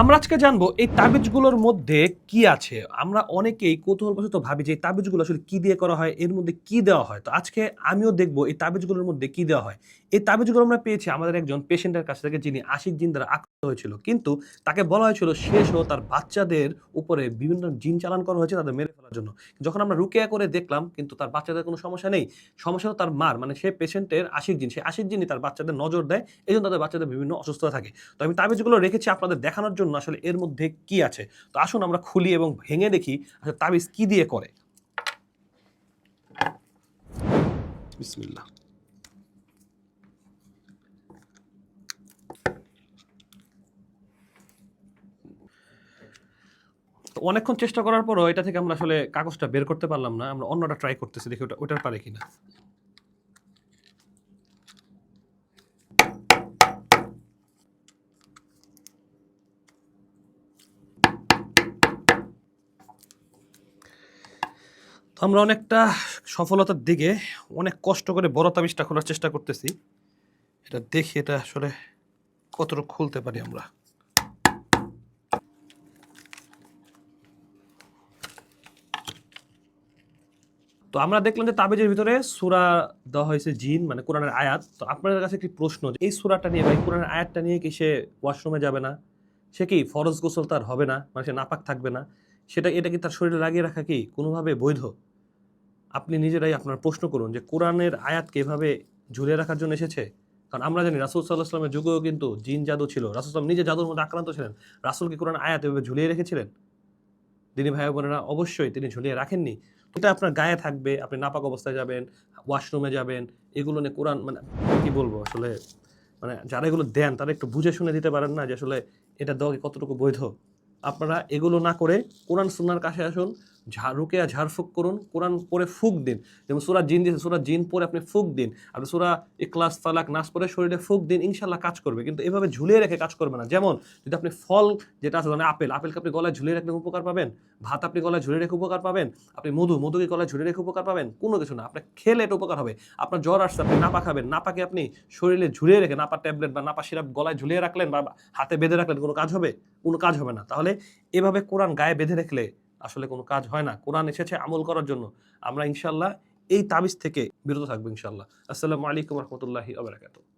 আমরা আজকে জানবো এই তাবিজগুলোর মধ্যে কি আছে। আমরা অনেকেই কৌতূহলবশত ভাবি যে এই তাবিজগুলো আসলে কি দিয়ে করা হয়, এর মধ্যে কি দেওয়া হয়। তো আজকে আমিও দেখব এই তাবিজগুলোর মধ্যে কি দেওয়া হয়। এই তাবিজগুলো আমরা পেয়েছি আমাদের একজন পেশেন্টের কাছ থেকে যিনি আশিক জিন দ্বারা আক্রান্ত হয়েছিল। কিন্তু তাকে বলা হয়েছিল সে সহ তার বাচ্চাদের উপরে বিভিন্ন জিন চালান করা হয়েছে তাদের মেরে ফেলার জন্য। যখন আমরা রুকিয়া করে দেখলাম কিন্তু তার বাচ্চাদের কোনো সমস্যা নেই। সমস্যা হলো তার মার, মানে সে পেশেন্টের আশিক জিন। সেই আশিক জিনই তার বাচ্চাদের নজর দেয়। এজন্য তাদের বাচ্চাদের বিভিন্ন অসুস্থতা থাকে। তো আমি তাবিজগুলো রেখেছি আপনাদের দেখানোর জন্য আসলে এর মধ্যে কি আছে। তো আসুন আমরা খুলি এবং ভেঙে দেখি আসলে তাবিজ কি দিয়ে করে। বিসমিল্লাহ। তো অনেকক্ষণ চেষ্টা করার পরও এটা থেকে আমরা আসলে কাগজটা বের করতে পারলাম না। আমরা অন্যটা ট্রাই করতেছি, দেখি ওটার পারে কিনা। আমরা অনেকটা সফলতার দিকে অনেক কষ্ট করে বড় তাবিজটা খোলার চেষ্টা করতেছি। এটা দেখি এটা আসলে কতটুকু খুলতে পারি আমরা। তো আমরা দেখলাম যে তাবিজের ভিতরে সূরা দেওয়া হয়েছে জিন, মানে কোরআনের আয়াত। তো আপনাদের কাছে একটি প্রশ্ন, এই সূরাটা নিয়ে বা এই কোরআনের আয়াতটা নিয়ে কি সে ওয়াশরুমে যাবে না? সে কি ফরজ গোসল তার হবে না? মানে সে নাপাক থাকবে না? এটা কি তার শরীরে লাগিয়ে রাখা কি কোনোভাবে বৈধ? আপনি নিজেরাই আপনার প্রশ্ন করুন যে কোরআনের আয়াতকে এভাবে ঝুলিয়ে রাখার জন্য এসেছে? কারণ আমরা জানি রাসূল সাল্লাল্লাহু আলাইহি ওয়াসাল্লামের যুগেও কিন্তু জিন জাদু ছিল। রাসূল সাল্লাল্লাহু নিজে জাদুর মধ্যে আক্রান্ত ছিলেন। রাসূল কি কোরআন আয়াত এভাবে ঝুলিয়ে রেখেছিলেন? দিনী ভাই বোনেরা, অবশ্যই তিনি ঝুলিয়ে রাখেননি। এটা আপনার গায়ে থাকবে, আপনি নাপাক অবস্থায় যাবেন, ওয়াশরুমে যাবেন, এগুলো নিয়ে কোরআন, মানে কি বলবো আসলে, মানে যারা এগুলো দেন তারা একটু বুঝে শুনে দিতে পারেন না যে আসলে এটা দেওয়া কি কতটুকু বৈধ? আপনারা এগুলো না করে কোরআন সুন্নাহর কাছে আসুন, রুকিয়া ঝাড়ফুঁক করুন, কোরআন পড়ে ফুঁক দিন। যেমন সূরা জিন দিয়েছে, সূরা জিন পড়ে আপনি ফুঁক দিন। আপনি সূরা ইখলাস, ফালাক, নাস পড়ে শরীরে ফুঁক দিন, ইনশাআল্লাহ কাজ করবে। কিন্তু এভাবে ঝুলিয়ে রেখে কাজ করবে না। যেমন যদি আপনি ফল যেটা আছে, মানে আপেলকে আপনি গলায় ঝুলিয়ে রাখলে উপকার পাবেন? ভাত আপনি গলায় ঝুলিয়ে রেখে উপকার পাবেন? আপনি মধুকে গলায় ঝুলিয়ে রেখে উপকার পাবেন? কোনো কিছু না। আপনার খেলে এটা উপকার হবে। আপনার জ্বর আসছে, আপনি নাপা খাবেন। নাপাকে আপনি শরীরে ঝুলিয়ে রেখে নাপা ট্যাবলেট বা নাপা সিরাপ গলায় ঝুলিয়ে রাখলেন বা হাতে বেঁধে রাখলেন, কোনো কাজ হবে? কোনো কাজ হবে না। তাহলে এভাবে কোরআন গায়ে বেঁধে রাখলে আসলে কোনো কাজ হয় না। কোরআন এসেছে আমল করার জন্য। আমরা ইনশাআল্লাহ এই তাবিজ থেকে বিরত থাকবো ইনশাআল্লাহ। আসসালামু আলাইকুম ওয়া রাহমাতুল্লাহি ওয়া বারাকাতুহু।